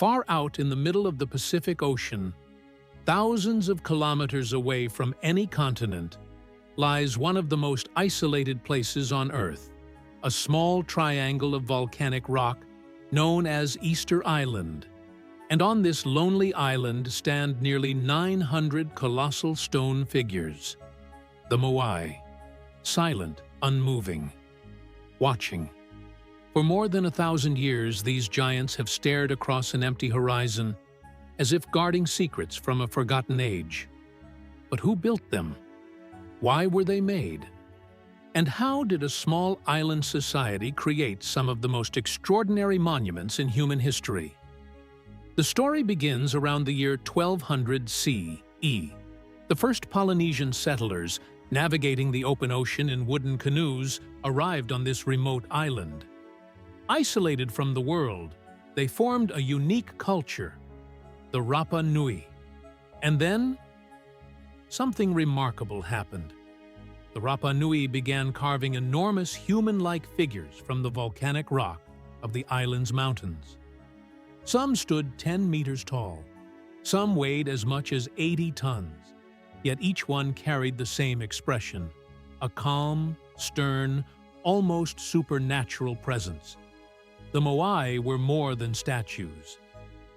Far out in the middle of the Pacific Ocean, thousands of kilometers away from any continent, lies one of the most isolated places on Earth, a small triangle of volcanic rock known as Easter Island. And on this lonely island stand nearly 900 colossal stone figures. The Moai, silent, unmoving, watching. For more than 1,000 years, these giants have stared across an empty horizon, as if guarding secrets from a forgotten age. But who built them? Why were they made? And how did a small island society create some of the most extraordinary monuments in human history? The story begins around the year 1200 CE. The first Polynesian settlers, navigating the open ocean in wooden canoes, arrived on this remote island. Isolated from the world, they formed a unique culture, the Rapa Nui. And then, something remarkable happened. The Rapa Nui began carving enormous human-like figures from the volcanic rock of the island's mountains. Some stood 10 meters tall, some weighed as much as 80 tons, yet each one carried the same expression, a calm, stern, almost supernatural presence. The Moai were more than statues.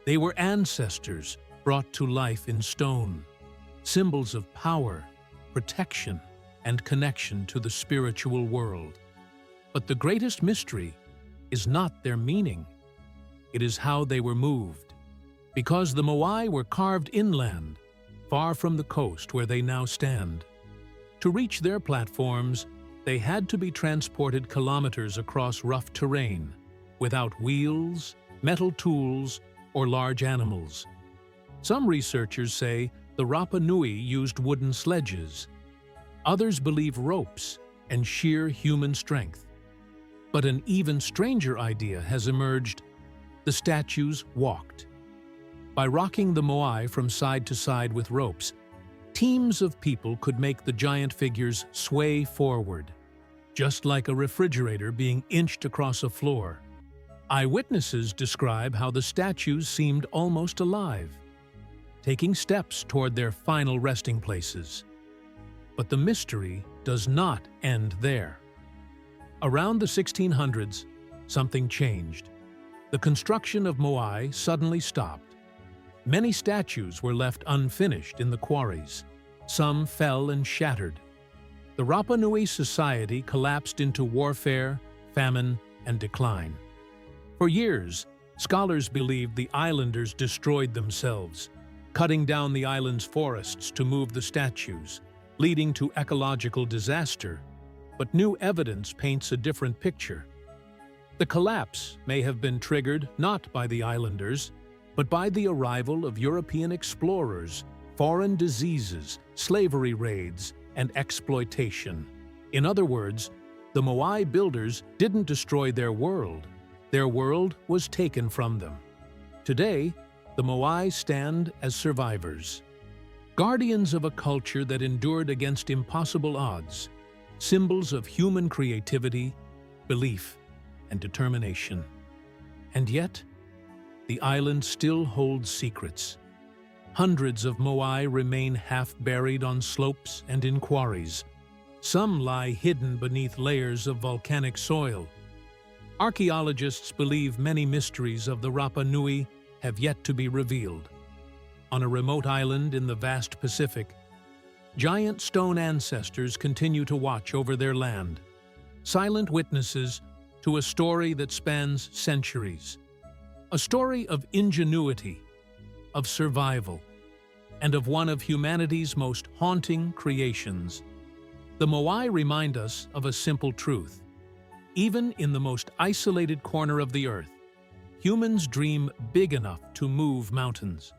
They were ancestors brought to life in stone, symbols of power, protection, and connection to the spiritual world. But the greatest mystery is not their meaning. It is how they were moved. Because the Moai were carved inland, far from the coast where they now stand. To reach their platforms, they had to be transported kilometers across rough terrain, without wheels, metal tools, or large animals. Some researchers say the Rapa Nui used wooden sledges. Others believe ropes and sheer human strength. But an even stranger idea has emerged. The statues walked. By rocking the Moai from side to side with ropes, teams of people could make the giant figures sway forward, just like a refrigerator being inched across a floor. Eyewitnesses describe how the statues seemed almost alive, taking steps toward their final resting places. But the mystery does not end there. Around the 1600s, something changed. The construction of Moai suddenly stopped. Many statues were left unfinished in the quarries. Some fell and shattered. The Rapa Nui society collapsed into warfare, famine, and decline. For years, scholars believed the islanders destroyed themselves, cutting down the island's forests to move the statues, leading to ecological disaster. But new evidence paints a different picture. The collapse may have been triggered not by the islanders, but by the arrival of European explorers, foreign diseases, slavery raids, and exploitation. In other words, the Moai builders didn't destroy their world. Their world was taken from them. Today, the Moai stand as survivors, guardians of a culture that endured against impossible odds, symbols of human creativity, belief, and determination. And yet, the island still holds secrets. Hundreds of Moai remain half-buried on slopes and in quarries. Some lie hidden beneath layers of volcanic soil. Archaeologists believe many mysteries of the Rapa Nui have yet to be revealed. On a remote island in the vast Pacific, giant stone ancestors continue to watch over their land, silent witnesses to a story that spans centuries. A story of ingenuity, of survival, and of one of humanity's most haunting creations. The Moai remind us of a simple truth. Even in the most isolated corner of the earth, humans dream big enough to move mountains.